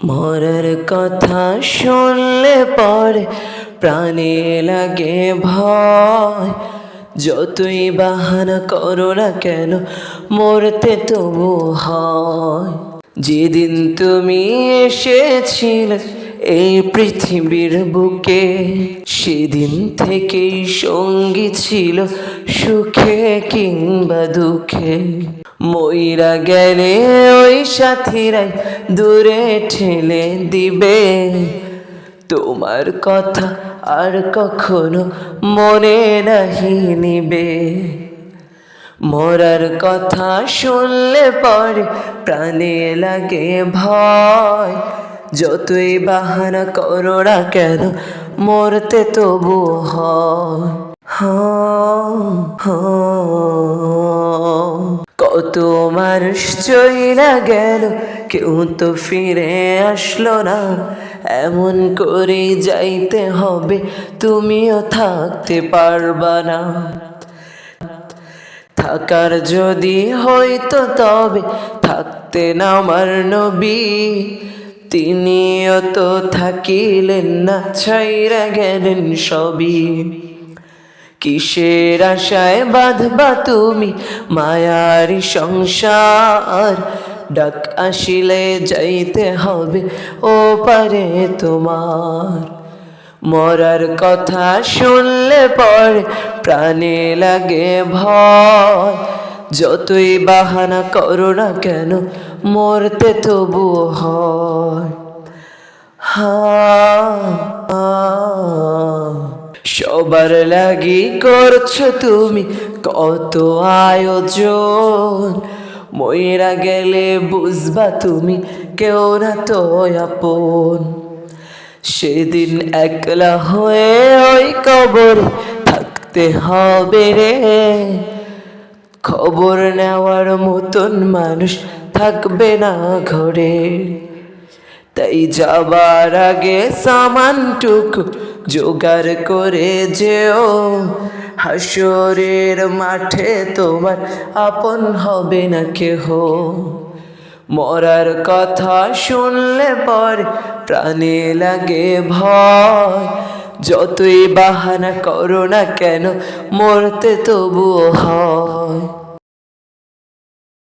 মরার কথা শুনলে পরে প্রাণে লাগে ভয়, যতই বাহানা করো না কেন মরতে তবু হয়। যেদিন তুমি এসেছিলে এই পৃথিবীর বুকে, সেদিন থেকেই সঙ্গী ছিল সুখে কিংবা দুঃখে। মইরা গেলে ওই সাথীরাই দূরে ঠেলে দিবে, তোমার কথা আর কখনো মনে নাহি নিবে। মরার কথা শুনলে পরে প্রাণে লাগে ভয়, যতই বাহানা করো না কেন মরতে তবু হয়। কত মানুষ চইলা গেল, কেউ তো ফিরে আসলো না। এমন করে যাইতে হবে তুমিও থাকতে পারবা না। থাকার যদি হইতো তবে থাকতেন আমার নবী, তিনিও তো থাকিলেন না, ছাইরা গেলেন সবই। কিসের আশায় বাঁধবা তুমি মায়ারি সংসার, ডাক আসিলে যাইতে হবে ও পারে তোমার। মরার কথা শুনলে পরে প্রাণে লাগে ভয়, যতই বাহানা করো না কেন মরতে তবু হয়। সবার লাগি করছো তুমি কত আয়োজন, মইরা গেলে বুঝবা তুমি কেউ না তো আপন। সেদিন একলা হয়ে ওই কবরে থাকতে হবে রে, খবর নেওয়ার মতন মানুষ থাকবে না ঘরে। তাই যাবার আগে সামানটুকু জোগাড় করে যেও, হাসরের মাঠে তোমার আপন হবে না কেহ। মরার কথা শুনলে পরে প্রাণে লাগে ভয়, যতই বাহানা করো না কেন মরতে তবুও হয়।